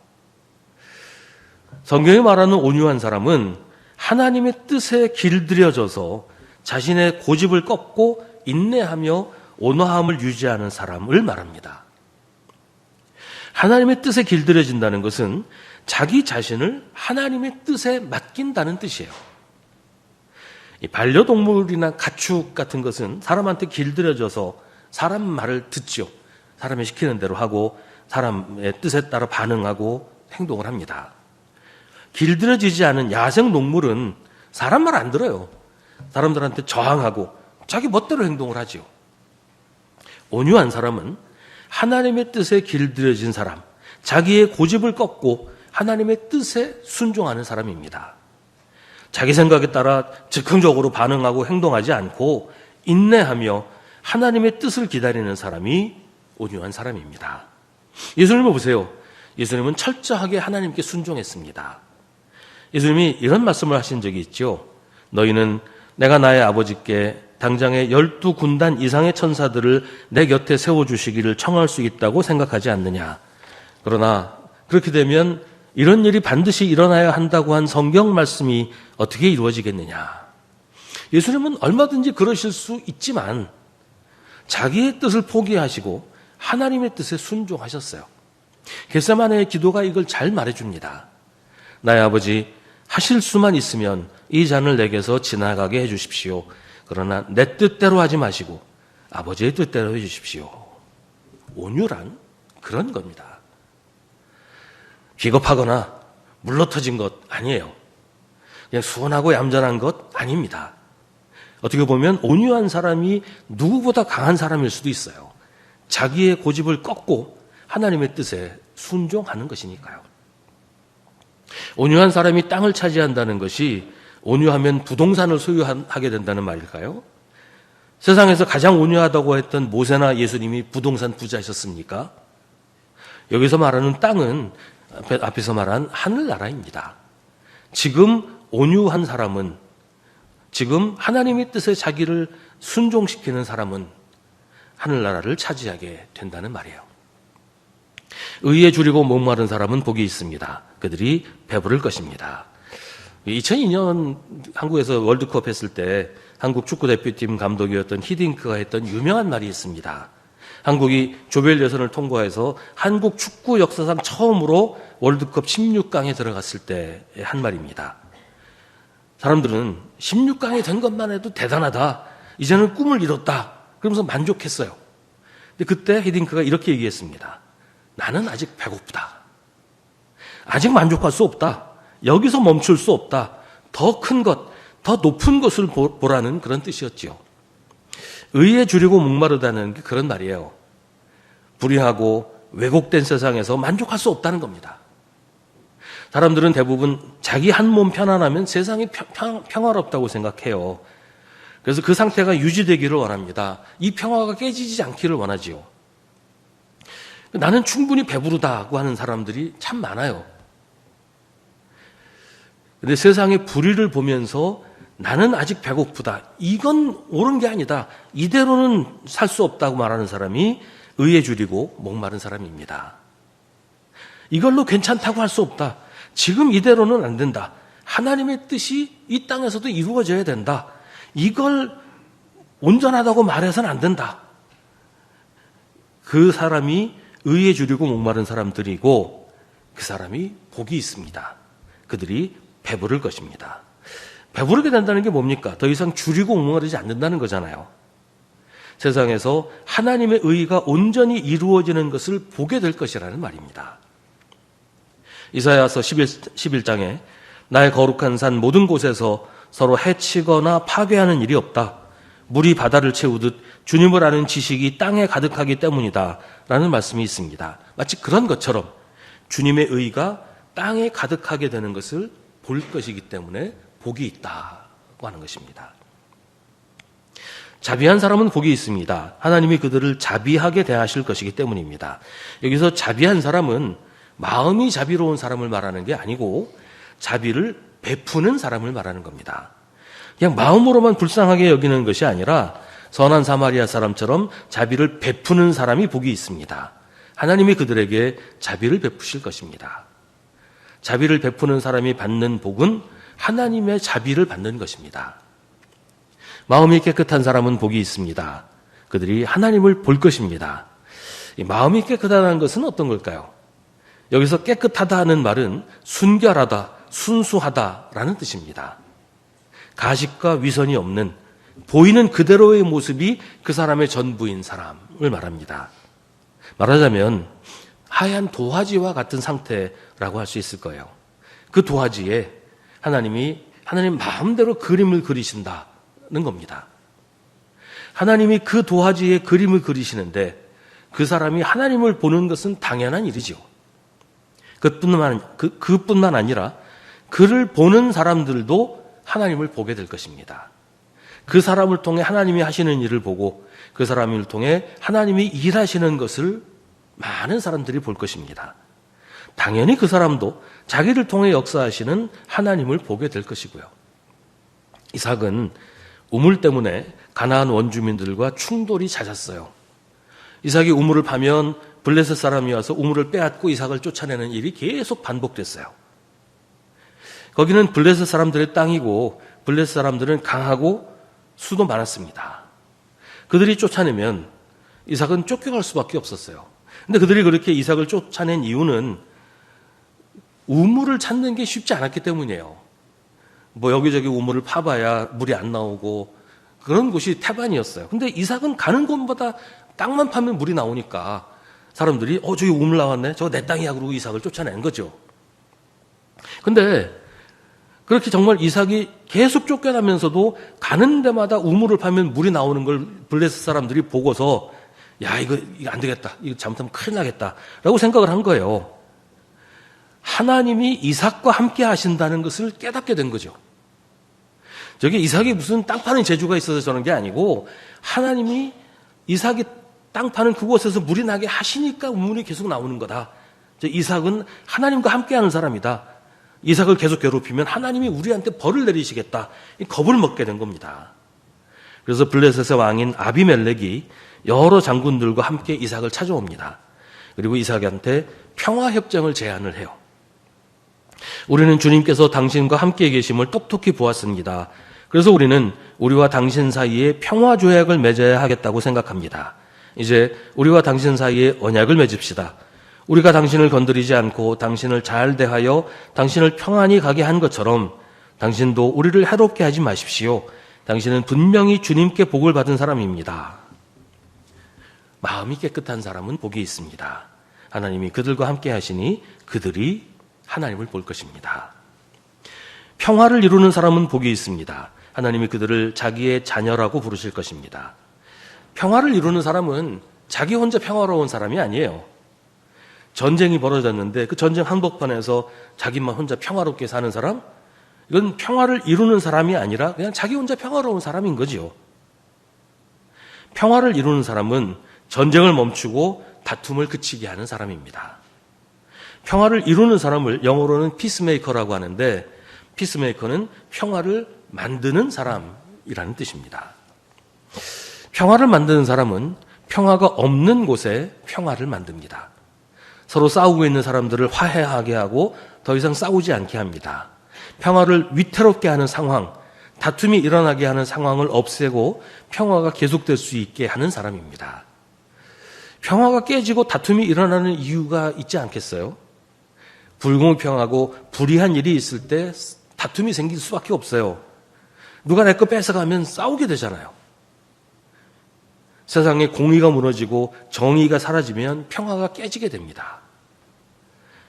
성경이 말하는 온유한 사람은 하나님의 뜻에 길들여져서 자신의 고집을 꺾고 인내하며 온화함을 유지하는 사람을 말합니다. 하나님의 뜻에 길들여진다는 것은 자기 자신을 하나님의 뜻에 맡긴다는 뜻이에요. 이 반려동물이나 가축 같은 것은 사람한테 길들여져서 사람 말을 듣죠. 사람이 시키는 대로 하고 사람의 뜻에 따라 반응하고 행동을 합니다. 길들여지지 않은 야생동물은 사람 말 안 들어요. 사람들한테 저항하고 자기 멋대로 행동을 하죠. 온유한 사람은 하나님의 뜻에 길들여진 사람, 자기의 고집을 꺾고 하나님의 뜻에 순종하는 사람입니다. 자기 생각에 따라 즉흥적으로 반응하고 행동하지 않고 인내하며 하나님의 뜻을 기다리는 사람이 온유한 사람입니다. 예수님을 보세요. 예수님은 철저하게 하나님께 순종했습니다. 예수님이 이런 말씀을 하신 적이 있죠. 너희는 내가 나의 아버지께 당장에 12군단 이상의 천사들을 내 곁에 세워주시기를 청할 수 있다고 생각하지 않느냐. 그러나 그렇게 되면 이런 일이 반드시 일어나야 한다고 한 성경 말씀이 어떻게 이루어지겠느냐. 예수님은 얼마든지 그러실 수 있지만 자기의 뜻을 포기하시고 하나님의 뜻에 순종하셨어요. 겟세마네의 기도가 이걸 잘 말해줍니다. 나의 아버지, 하실 수만 있으면 이 잔을 내게서 지나가게 해주십시오. 그러나 내 뜻대로 하지 마시고 아버지의 뜻대로 해주십시오. 온유란 그런 겁니다. 비겁하거나 물러터진 것 아니에요. 그냥 순하고 얌전한 것 아닙니다. 어떻게 보면 온유한 사람이 누구보다 강한 사람일 수도 있어요. 자기의 고집을 꺾고 하나님의 뜻에 순종하는 것이니까요. 온유한 사람이 땅을 차지한다는 것이 온유하면 부동산을 소유하게 된다는 말일까요? 세상에서 가장 온유하다고 했던 모세나 예수님이 부동산 부자셨습니까? 여기서 말하는 땅은 앞에서 말한 하늘나라입니다. 지금 온유한 사람은, 지금 하나님의 뜻에 자기를 순종시키는 사람은 하늘나라를 차지하게 된다는 말이에요. 의에 줄이고 목마른 사람은 복이 있습니다. 그들이 배부를 것입니다. 2002년 한국에서 월드컵 했을 때 한국 축구대표팀 감독이었던 히딩크가 했던 유명한 말이 있습니다. 한국이 조별 예선을 통과해서 한국 축구 역사상 처음으로 월드컵 16강에 들어갔을 때 한 말입니다. 사람들은 16강에 된 것만 해도 대단하다. 이제는 꿈을 이뤘다. 그러면서 만족했어요. 근데 그때 히딩크가 이렇게 얘기했습니다. 나는 아직 배고프다. 아직 만족할 수 없다. 여기서 멈출 수 없다. 더 큰 것, 더 높은 것을 보라는 그런 뜻이었지요. 의에 줄이고 목마르다는 게 그런 말이에요. 불의하고 왜곡된 세상에서 만족할 수 없다는 겁니다. 사람들은 대부분 자기 한 몸 편안하면 세상이 평화롭다고 생각해요. 그래서 그 상태가 유지되기를 원합니다. 이 평화가 깨지지 않기를 원하지요. 나는 충분히 배부르다고 하는 사람들이 참 많아요. 그런데 세상의 불의를 보면서 나는 아직 배고프다. 이건 옳은 게 아니다. 이대로는 살 수 없다고 말하는 사람이 의에 줄이고 목마른 사람입니다. 이걸로 괜찮다고 할 수 없다. 지금 이대로는 안 된다. 하나님의 뜻이 이 땅에서도 이루어져야 된다. 이걸 온전하다고 말해서는 안 된다. 그 사람이 의에 줄이고 목마른 사람들이고 그 사람이 복이 있습니다. 그들이 배부를 것입니다. 배부르게 된다는 게 뭡니까? 더 이상 줄이고 목마르지 않는다는 거잖아요. 세상에서 하나님의 의가 온전히 이루어지는 것을 보게 될 것이라는 말입니다. 이사야서 11장에 나의 거룩한 산 모든 곳에서 서로 해치거나 파괴하는 일이 없다. 물이 바다를 채우듯 주님을 아는 지식이 땅에 가득하기 때문이다. 라는 말씀이 있습니다. 마치 그런 것처럼 주님의 의가 땅에 가득하게 되는 것을 볼 것이기 때문에 복이 있다고 하는 것입니다. 자비한 사람은 복이 있습니다. 하나님이 그들을 자비하게 대하실 것이기 때문입니다. 여기서 자비한 사람은 마음이 자비로운 사람을 말하는 게 아니고 자비를 베푸는 사람을 말하는 겁니다. 그냥 마음으로만 불쌍하게 여기는 것이 아니라 선한 사마리아 사람처럼 자비를 베푸는 사람이 복이 있습니다. 하나님이 그들에게 자비를 베푸실 것입니다. 자비를 베푸는 사람이 받는 복은 하나님의 자비를 받는 것입니다. 마음이 깨끗한 사람은 복이 있습니다. 그들이 하나님을 볼 것입니다. 이 마음이 깨끗하다는 것은 어떤 걸까요? 여기서 깨끗하다는 말은 순결하다, 순수하다라는 뜻입니다. 가식과 위선이 없는 보이는 그대로의 모습이 그 사람의 전부인 사람을 말합니다. 말하자면 하얀 도화지와 같은 상태라고 할 수 있을 거예요. 그 도화지에 하나님 마음대로 그림을 그리신다는 겁니다. 하나님이 그 도화지에 그림을 그리시는데 그 사람이 하나님을 보는 것은 당연한 일이죠. 그뿐만 아니라 그를 보는 사람들도 하나님을 보게 될 것입니다. 그 사람을 통해 하나님이 하시는 일을 보고 그 사람을 통해 하나님이 일하시는 것을 많은 사람들이 볼 것입니다. 당연히 그 사람도 자기를 통해 역사하시는 하나님을 보게 될 것이고요. 이삭은 우물 때문에 가나안 원주민들과 충돌이 잦았어요. 이삭이 우물을 파면 블레셋 사람이 와서 우물을 빼앗고 이삭을 쫓아내는 일이 계속 반복됐어요. 거기는 블레셋 사람들의 땅이고 블레셋 사람들은 강하고 수도 많았습니다. 그들이 쫓아내면 이삭은 쫓겨갈 수밖에 없었어요. 근데 그들이 그렇게 이삭을 쫓아낸 이유는 우물을 찾는 게 쉽지 않았기 때문이에요. 뭐 여기저기 우물을 파봐야 물이 안 나오고 그런 곳이 태반이었어요. 근데 이삭은 가는 곳마다 땅만 파면 물이 나오니까 사람들이 저기 우물 나왔네. 저거 내 땅이야. 그러고 이삭을 쫓아낸 거죠. 근데 그렇게 정말 이삭이 계속 쫓겨나면서도 가는 데마다 우물을 파면 물이 나오는 걸 블레셋 사람들이 보고서 야, 이거 안 되겠다. 이거 잘못하면 큰일 나겠다. 라고 생각을 한 거예요. 하나님이 이삭과 함께 하신다는 것을 깨닫게 된 거죠. 저게 이삭이 무슨 땅 파는 재주가 있어서 저런 게 아니고 하나님이 이삭이 땅 파는 그곳에서 물이 나게 하시니까 우물이 계속 나오는 거다. 이삭은 하나님과 함께하는 사람이다. 이삭을 계속 괴롭히면 하나님이 우리한테 벌을 내리시겠다. 이 겁을 먹게 된 겁니다. 그래서 블레셋의 왕인 아비멜렉이 여러 장군들과 함께 이삭을 찾아옵니다. 그리고 이삭한테 평화협정을 제안을 해요. 우리는 주님께서 당신과 함께 계심을 똑똑히 보았습니다. 그래서 우리는 우리와 당신 사이에 평화조약을 맺어야 하겠다고 생각합니다. 이제 우리와 당신 사이에 언약을 맺읍시다. 우리가 당신을 건드리지 않고 당신을 잘 대하여 당신을 평안히 가게 한 것처럼 당신도 우리를 해롭게 하지 마십시오. 당신은 분명히 주님께 복을 받은 사람입니다. 마음이 깨끗한 사람은 복이 있습니다. 하나님이 그들과 함께 하시니 그들이 하나님을 볼 것입니다. 평화를 이루는 사람은 복이 있습니다. 하나님이 그들을 자기의 자녀라고 부르실 것입니다. 평화를 이루는 사람은 자기 혼자 평화로운 사람이 아니에요. 전쟁이 벌어졌는데 그 전쟁 한복판에서 자기만 혼자 평화롭게 사는 사람? 이건 평화를 이루는 사람이 아니라 그냥 자기 혼자 평화로운 사람인 거죠. 평화를 이루는 사람은 전쟁을 멈추고 다툼을 그치게 하는 사람입니다. 평화를 이루는 사람을 영어로는 피스메이커라고 하는데 피스메이커는 평화를 만드는 사람이라는 뜻입니다. 평화를 만드는 사람은 평화가 없는 곳에 평화를 만듭니다. 서로 싸우고 있는 사람들을 화해하게 하고 더 이상 싸우지 않게 합니다. 평화를 위태롭게 하는 상황, 다툼이 일어나게 하는 상황을 없애고 평화가 계속될 수 있게 하는 사람입니다. 평화가 깨지고 다툼이 일어나는 이유가 있지 않겠어요? 불공평하고 불의한 일이 있을 때 다툼이 생길 수밖에 없어요. 누가 내 거 뺏어가면 싸우게 되잖아요. 세상에 공의가 무너지고 정의가 사라지면 평화가 깨지게 됩니다.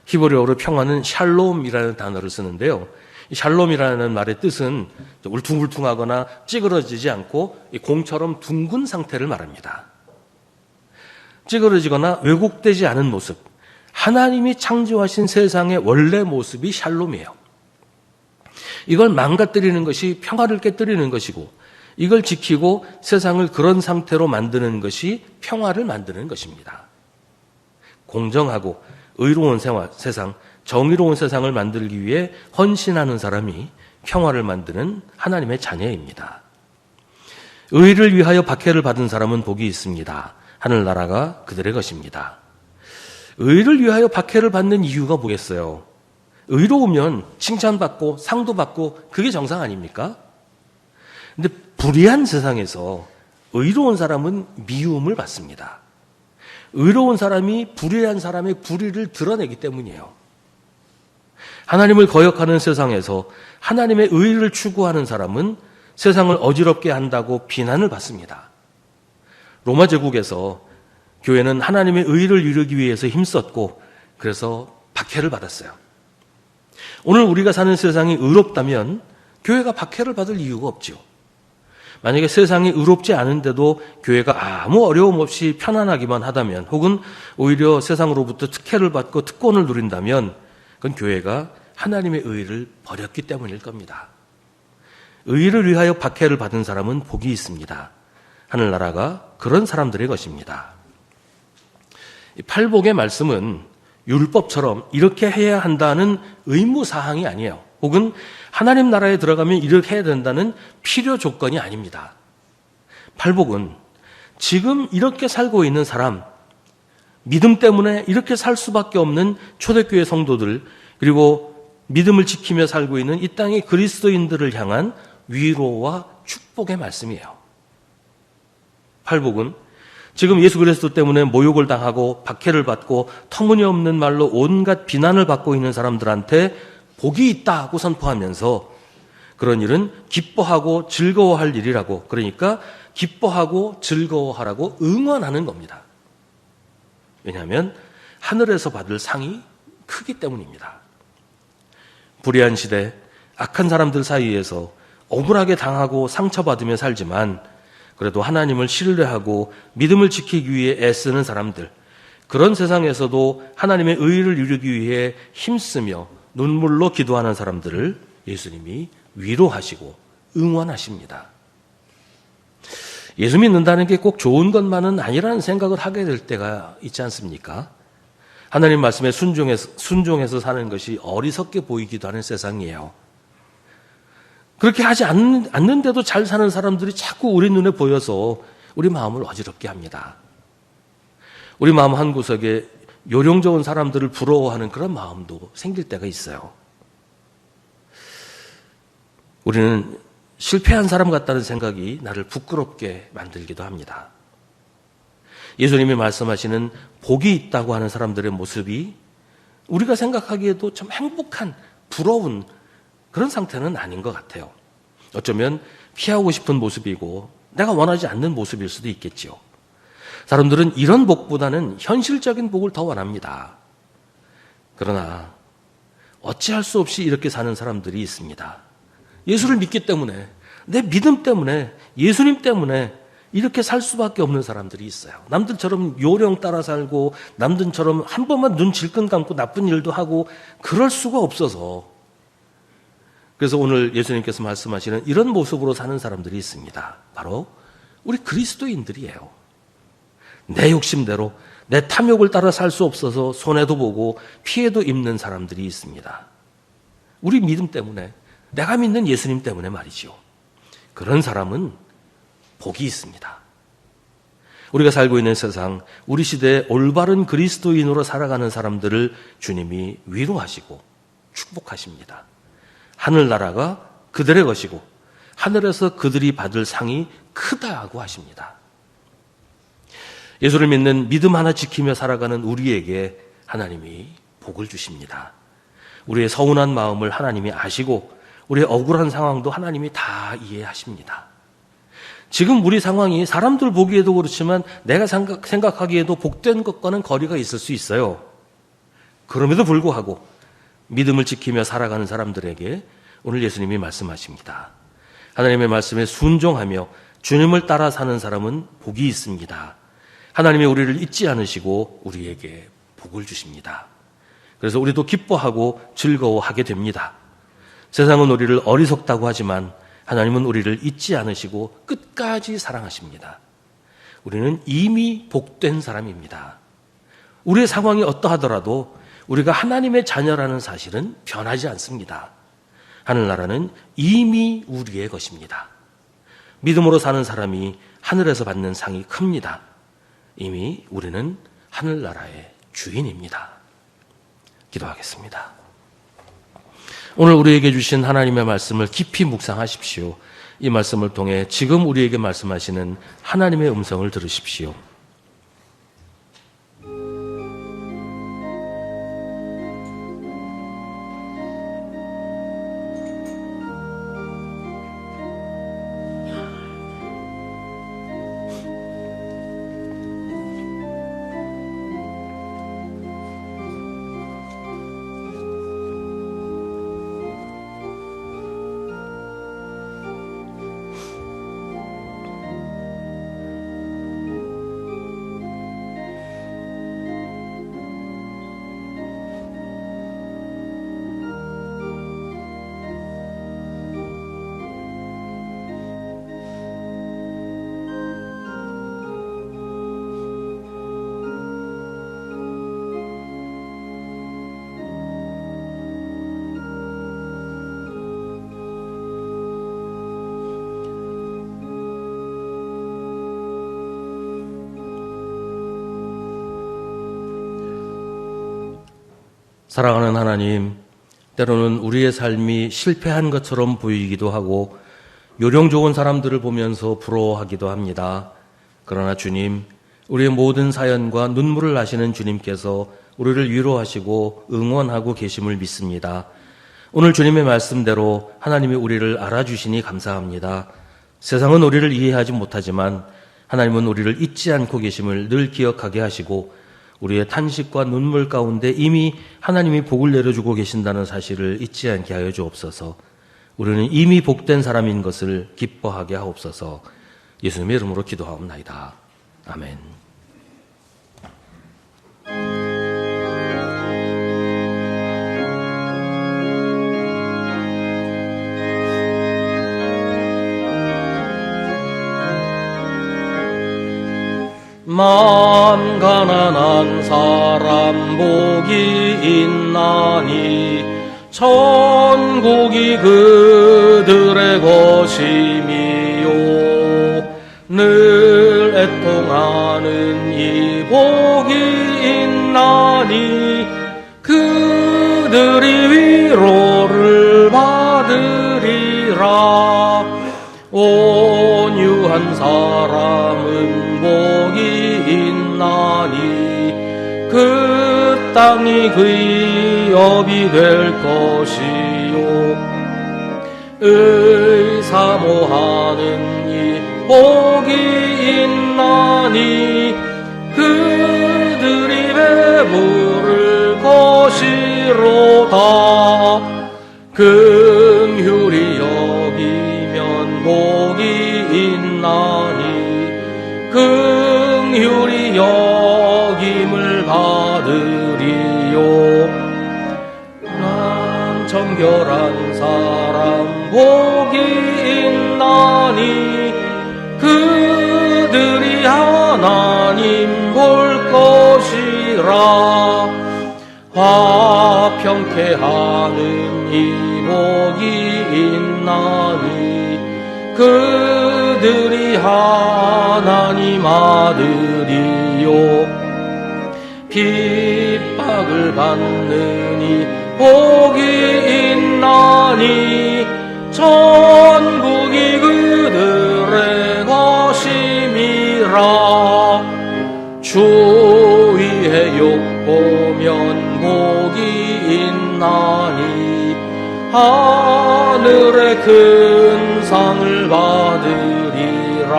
히브리어로 평화는 샬롬이라는 단어를 쓰는데요. 이 샬롬이라는 말의 뜻은 울퉁불퉁하거나 찌그러지지 않고 공처럼 둥근 상태를 말합니다. 찌그러지거나 왜곡되지 않은 모습, 하나님이 창조하신 세상의 원래 모습이 샬롬이에요. 이걸 망가뜨리는 것이 평화를 깨뜨리는 것이고 이걸 지키고 세상을 그런 상태로 만드는 것이 평화를 만드는 것입니다. 공정하고 의로운 세상, 정의로운 세상을 만들기 위해 헌신하는 사람이 평화를 만드는 하나님의 자녀입니다. 의를 위하여 박해를 받은 사람은 복이 있습니다. 하늘나라가 그들의 것입니다. 의를 위하여 박해를 받는 이유가 뭐겠어요? 의로우면 칭찬받고 상도 받고 그게 정상 아닙니까? 근데 불의한 세상에서 의로운 사람은 미움을 받습니다. 의로운 사람이 불의한 사람의 불의를 드러내기 때문이에요. 하나님을 거역하는 세상에서 하나님의 의를 추구하는 사람은 세상을 어지럽게 한다고 비난을 받습니다. 로마 제국에서 교회는 하나님의 의를 이루기 위해서 힘썼고 그래서 박해를 받았어요. 오늘 우리가 사는 세상이 의롭다면 교회가 박해를 받을 이유가 없죠. 만약에 세상이 의롭지 않은데도 교회가 아무 어려움 없이 편안하기만 하다면 혹은 오히려 세상으로부터 특혜를 받고 특권을 누린다면 그건 교회가 하나님의 의를 버렸기 때문일 겁니다. 의를 위하여 박해를 받은 사람은 복이 있습니다. 하늘나라가 그런 사람들의 것입니다. 팔복의 말씀은 율법처럼 이렇게 해야 한다는 의무사항이 아니에요. 혹은 하나님 나라에 들어가면 이렇게 해야 된다는 필요 조건이 아닙니다. 팔복은 지금 이렇게 살고 있는 사람, 믿음 때문에 이렇게 살 수밖에 없는 초대교회 성도들, 그리고 믿음을 지키며 살고 있는 이 땅의 그리스도인들을 향한 위로와 축복의 말씀이에요. 팔복은 지금 예수 그리스도 때문에 모욕을 당하고 박해를 받고 터무니없는 말로 온갖 비난을 받고 있는 사람들한테 복이 있다고 선포하면서 그런 일은 기뻐하고 즐거워할 일이라고, 그러니까 기뻐하고 즐거워하라고 응원하는 겁니다. 왜냐하면 하늘에서 받을 상이 크기 때문입니다. 불의한 시대, 악한 사람들 사이에서 억울하게 당하고 상처받으며 살지만 그래도 하나님을 신뢰하고 믿음을 지키기 위해 애쓰는 사람들, 그런 세상에서도 하나님의 의를 이루기 위해 힘쓰며 눈물로 기도하는 사람들을 예수님이 위로하시고 응원하십니다. 예수 믿는다는 게 꼭 좋은 것만은 아니라는 생각을 하게 될 때가 있지 않습니까? 하나님 말씀에 순종해서 사는 것이 어리석게 보이기도 하는 세상이에요. 그렇게 하지 않는데도 잘 사는 사람들이 자꾸 우리 눈에 보여서 우리 마음을 어지럽게 합니다. 우리 마음 한구석에 요령좋은 사람들을 부러워하는 그런 마음도 생길 때가 있어요. 우리는 실패한 사람 같다는 생각이 나를 부끄럽게 만들기도 합니다. 예수님이 말씀하시는 복이 있다고 하는 사람들의 모습이 우리가 생각하기에도 참 행복한, 부러운 그런 상태는 아닌 것 같아요. 어쩌면 피하고 싶은 모습이고 내가 원하지 않는 모습일 수도 있겠지요. 사람들은 이런 복보다는 현실적인 복을 더 원합니다. 그러나 어찌할 수 없이 이렇게 사는 사람들이 있습니다. 예수를 믿기 때문에, 내 믿음 때문에, 예수님 때문에 이렇게 살 수밖에 없는 사람들이 있어요. 남들처럼 요령 따라 살고 남들처럼 한 번만 눈 질끈 감고 나쁜 일도 하고 그럴 수가 없어서, 그래서 오늘 예수님께서 말씀하시는 이런 모습으로 사는 사람들이 있습니다. 바로 우리 그리스도인들이에요. 내 욕심대로, 내 탐욕을 따라 살 수 없어서 손해도 보고 피해도 입는 사람들이 있습니다. 우리 믿음 때문에, 내가 믿는 예수님 때문에 말이죠. 그런 사람은 복이 있습니다. 우리가 살고 있는 세상, 우리 시대에 올바른 그리스도인으로 살아가는 사람들을 주님이 위로하시고 축복하십니다. 하늘나라가 그들의 것이고 하늘에서 그들이 받을 상이 크다고 하십니다. 예수를 믿는 믿음 하나 지키며 살아가는 우리에게 하나님이 복을 주십니다. 우리의 서운한 마음을 하나님이 아시고 우리의 억울한 상황도 하나님이 다 이해하십니다. 지금 우리 상황이 사람들 보기에도 그렇지만 내가 생각하기에도 복된 것과는 거리가 있을 수 있어요. 그럼에도 불구하고 믿음을 지키며 살아가는 사람들에게 오늘 예수님이 말씀하십니다. 하나님의 말씀에 순종하며 주님을 따라 사는 사람은 복이 있습니다. 하나님이 우리를 잊지 않으시고 우리에게 복을 주십니다. 그래서 우리도 기뻐하고 즐거워하게 됩니다. 세상은 우리를 어리석다고 하지만 하나님은 우리를 잊지 않으시고 끝까지 사랑하십니다. 우리는 이미 복된 사람입니다. 우리의 상황이 어떠하더라도 우리가 하나님의 자녀라는 사실은 변하지 않습니다. 하늘나라는 이미 우리의 것입니다. 믿음으로 사는 사람이 하늘에서 받는 상이 큽니다. 이미 우리는 하늘나라의 주인입니다. 기도하겠습니다. 오늘 우리에게 주신 하나님의 말씀을 깊이 묵상하십시오. 이 말씀을 통해 지금 우리에게 말씀하시는 하나님의 음성을 들으십시오. 사랑하는 하나님, 때로는 우리의 삶이 실패한 것처럼 보이기도 하고 요령 좋은 사람들을 보면서 부러워하기도 합니다. 그러나 주님, 우리의 모든 사연과 눈물을 아시는 주님께서 우리를 위로하시고 응원하고 계심을 믿습니다. 오늘 주님의 말씀대로 하나님이 우리를 알아주시니 감사합니다. 세상은 우리를 이해하지 못하지만 하나님은 우리를 잊지 않고 계심을 늘 기억하게 하시고 우리의 탄식과 눈물 가운데 이미 하나님이 복을 내려주고 계신다는 사실을 잊지 않게 하여 주옵소서. 우리는 이미 복된 사람인 것을 기뻐하게 하옵소서. 예수님의 이름으로 기도하옵나이다. 아멘. 만 가난한 사람 복이 있나니 천국이 그들의 것임이요. 늘 애통하는 이 복이 있나니 그들이 위로를 받으리라. 온유한 사람은 복이 있나니 그 땅이 그의 업이 될 것이요. 의사모하는 이 복이 있나니 그들이 배부를 것이로다. 긍휼히 여기면 복이 있나니 긍휼히 여김을 받으리요. 난 정결한 사람 복이 있나니 그들이 하나님 볼 것이라. 화평케 하는 이 복이 있나니 그들이 하나님 아들이요. 핍박을 받는 이 복이 있나니 천국이 그들의 것임이라. 주위의 욕보면 복이 있나니 하늘의 큰 상을 받으리라.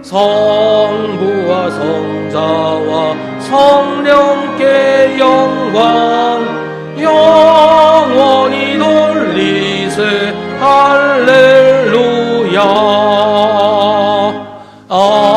성부와 성자와 성령께 영광 영원히 돌리세. 할렐루야. 아멘.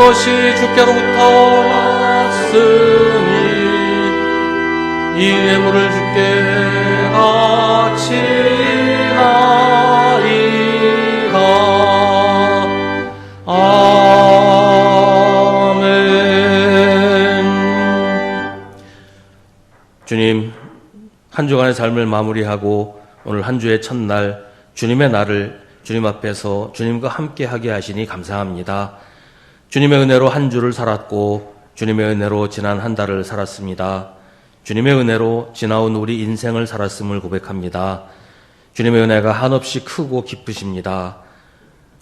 것이 주께로부터 났으니 이 예물을 주께 바치나이다. 아멘. 주님, 한 주간의 삶을 마무리하고 오늘 한 주의 첫날 주님의 날을 주님 앞에서 주님과 함께하게 하시니 감사합니다. 주님의 은혜로 한 주를 살았고 주님의 은혜로 지난 한 달을 살았습니다. 주님의 은혜로 지나온 우리 인생을 살았음을 고백합니다. 주님의 은혜가 한없이 크고 기쁘십니다.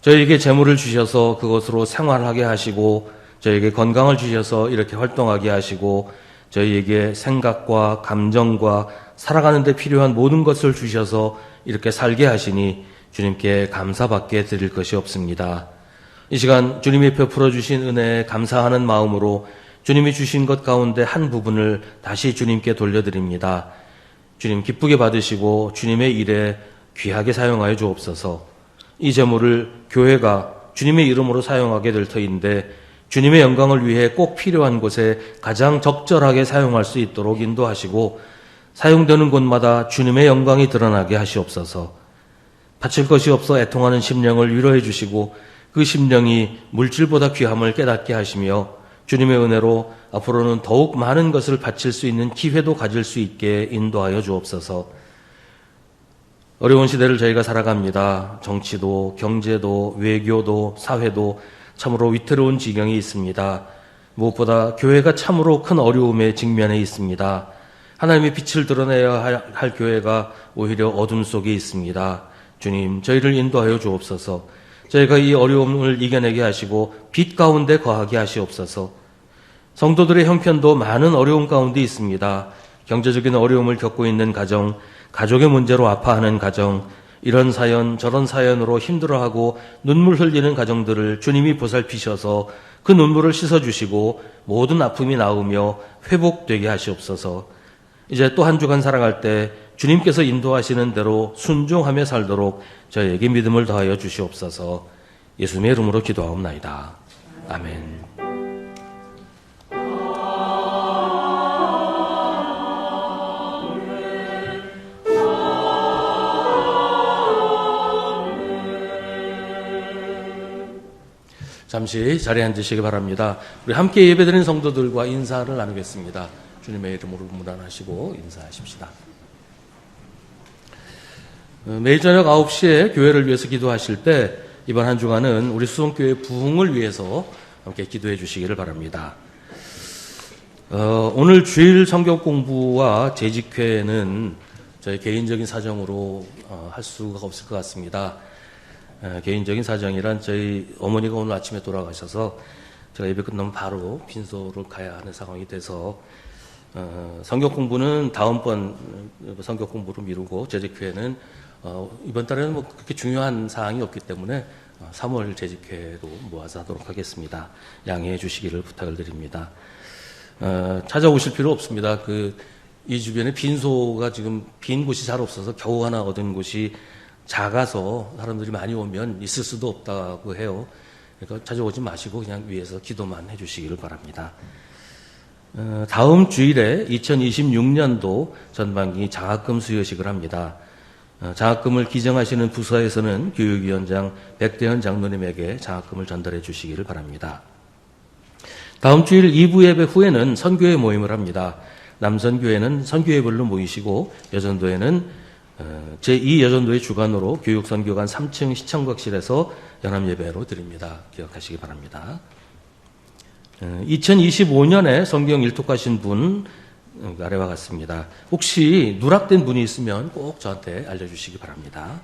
저희에게 재물을 주셔서 그것으로 생활하게 하시고 저희에게 건강을 주셔서 이렇게 활동하게 하시고 저희에게 생각과 감정과 살아가는 데 필요한 모든 것을 주셔서 이렇게 살게 하시니 주님께 감사밖에 드릴 것이 없습니다. 이 시간 주님이 베풀어 주신 은혜에 감사하는 마음으로 주님이 주신 것 가운데 한 부분을 다시 주님께 돌려드립니다. 주님 기쁘게 받으시고 주님의 일에 귀하게 사용하여 주옵소서. 이 재물을 교회가 주님의 이름으로 사용하게 될 터인데 주님의 영광을 위해 꼭 필요한 곳에 가장 적절하게 사용할 수 있도록 인도하시고 사용되는 곳마다 주님의 영광이 드러나게 하시옵소서. 바칠 것이 없어 애통하는 심령을 위로해 주시고 그 심령이 물질보다 귀함을 깨닫게 하시며 주님의 은혜로 앞으로는 더욱 많은 것을 바칠 수 있는 기회도 가질 수 있게 인도하여 주옵소서. 어려운 시대를 저희가 살아갑니다. 정치도 경제도 외교도 사회도 참으로 위태로운 지경이 있습니다. 무엇보다 교회가 참으로 큰 어려움에 직면해 있습니다. 하나님의 빛을 드러내야 할 교회가 오히려 어둠 속에 있습니다. 주님, 저희를 인도하여 주옵소서. 저희가 이 어려움을 이겨내게 하시고 빛 가운데 거하게 하시옵소서. 성도들의 형편도 많은 어려움 가운데 있습니다. 경제적인 어려움을 겪고 있는 가정, 가족의 문제로 아파하는 가정, 이런 사연 저런 사연으로 힘들어하고 눈물 흘리는 가정들을 주님이 보살피셔서 그 눈물을 씻어주시고 모든 아픔이 나으며 회복되게 하시옵소서. 이제 또 한 주간 살아갈 때 주님께서 인도하시는 대로 순종하며 살도록 저희에게 믿음을 더하여 주시옵소서. 예수님의 이름으로 기도하옵나이다. 아멘. 잠시 자리에 앉으시기 바랍니다. 우리 함께 예배드린 성도들과 인사를 나누겠습니다. 주님의 이름으로 문안하시고 인사하십시다. 매일 저녁 9시에 교회를 위해서 기도하실 때 이번 한 주간은 우리 수성교회 부흥을 위해서 함께 기도해 주시기를 바랍니다. 오늘 주일 성경 공부와 재직회는 저희 개인적인 사정으로 할 수가 없을 것 같습니다. 개인적인 사정이란 저희 어머니가 오늘 아침에 돌아가셔서 제가 예배 끝나면 바로 빈소를 가야 하는 상황이 돼서 성경 공부는 다음번 성경 공부로 미루고 재직회는 이번 달에는 뭐 그렇게 중요한 사항이 없기 때문에 3월 재직회로 모아서 하도록 하겠습니다. 양해해 주시기를 부탁을 드립니다. 찾아오실 필요 없습니다. 이 주변에 빈소가 지금 빈 곳이 잘 없어서 겨우 하나 얻은 곳이 작아서 사람들이 많이 오면 있을 수도 없다고 해요. 그러니까 찾아오지 마시고 그냥 위에서 기도만 해주시기를 바랍니다. 다음 주일에 2026년도 전반기 장학금 수여식을 합니다. 장학금을 기증하시는 부서에서는 교육위원장 백대현 장로님에게 장학금을 전달해 주시기를 바랍니다. 다음 주일 2부 예배 후에는 선교회 모임을 합니다. 남선교회는 선교회별로 모이시고 여전도회는 제2여전도의 주관으로 교육선교관 3층 시청각실에서 연합예배로 드립니다. 기억하시기 바랍니다. 2025년에 성경 일독하신 분 아래와 같습니다. 혹시 누락된 분이 있으면 꼭 저한테 알려주시기 바랍니다.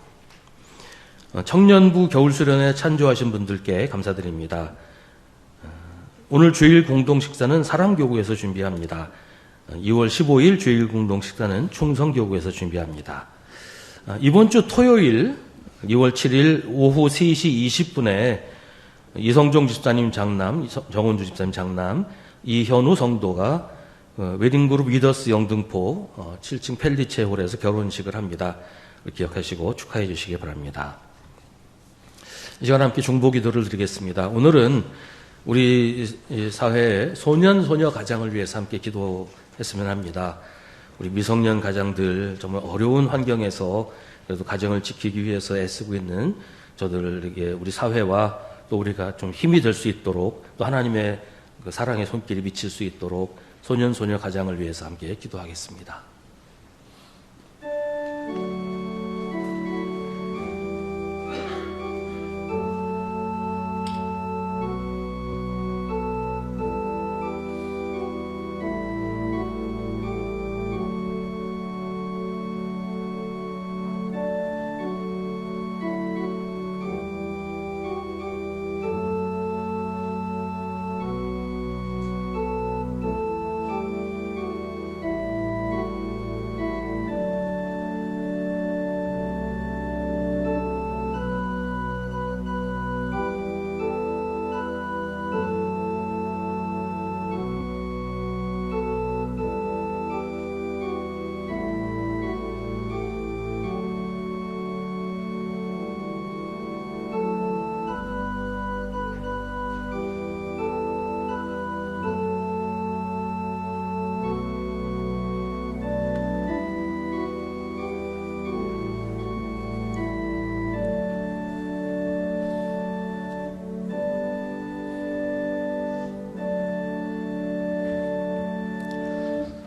청년부 겨울수련회 찬조하신 분들께 감사드립니다. 오늘 주일 공동식사는 사랑교구에서 준비합니다. 2월 15일 주일 공동식사는 충성교구에서 준비합니다. 이번 주 토요일 2월 7일 오후 3시 20분에 이성종 집사님 장남, 정원주 집사님 장남, 이현우 성도가 웨딩그룹 리더스 영등포 7층 펠리체 홀에서 결혼식을 합니다. 기억하시고 축하해 주시기 바랍니다. 이 시간 함께 중보 기도를 드리겠습니다. 오늘은 우리 사회의 소년, 소녀 가장을 위해서 함께 기도했으면 합니다. 우리 미성년 가장들 정말 어려운 환경에서 그래도 가정을 지키기 위해서 애쓰고 있는 저들에게 우리 사회와 또 우리가 좀 힘이 될 수 있도록 또 하나님의 그 사랑의 손길이 미칠 수 있도록 소년, 소녀 가장을 위해서 함께 기도하겠습니다.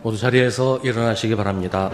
모두 자리에서 일어나시기 바랍니다.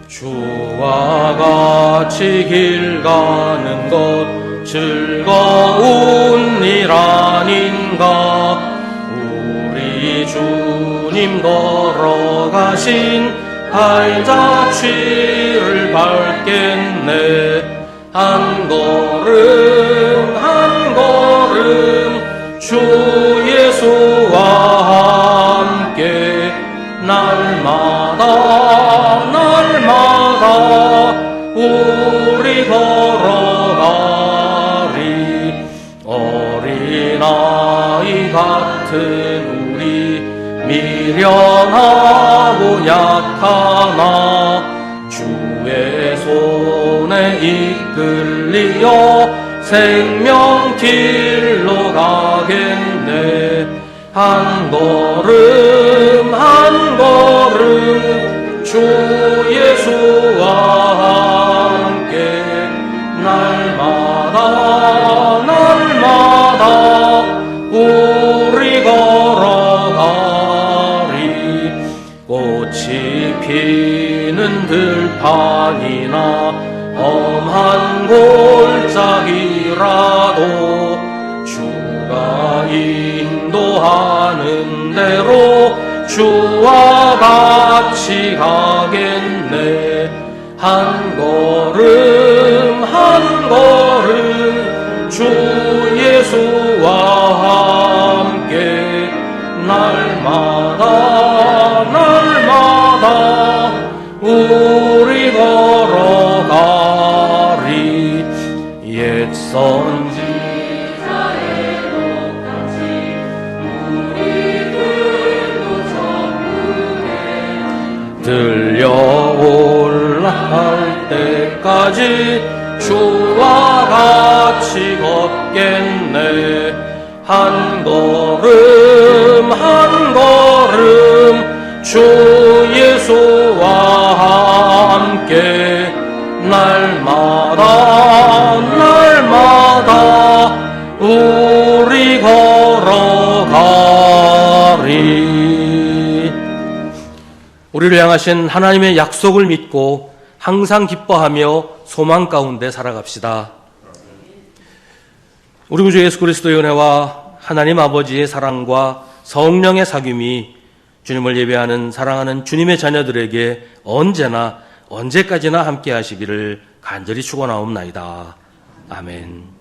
주와 같이 길 가는 것 즐거운 일 아닌가. 우리 주님 걸어가신 발자취를 밟겠네. 한 걸음 한 걸음 주 예수와 함께 날마다 우리 걸어가리. 어린아이 같은 우리 미련하고 약하나 주의 손에 이끌리어 생명길로 가겠네. 한 걸음 한 걸음 주 예수와 함께 날마다 우리 걸어가리. 꽃이 피는 들판이나 험한 골짜기라도 주가 인도하는 대로 주와 같이 가겠네. 한 걸음 한 걸음 주 예수와 함께 날마다 우리 걸어가리. 옛 선지자의 똑같이 우리들도 전부에 들려 올라갈 때까지 주와 같이 걷겠네. 한 걸음 한 걸음 주 예수와 함께 날마다 우리 걸어가리. 우리를 향하신 하나님의 약속을 믿고 항상 기뻐하며 소망 가운데 살아갑시다. 우리 구주 예수 그리스도의 은혜와 하나님 아버지의 사랑과 성령의 사귐이 주님을 예배하는 사랑하는 주님의 자녀들에게 언제나 언제까지나 함께 하시기를 간절히 축원하옵나이다. 아멘.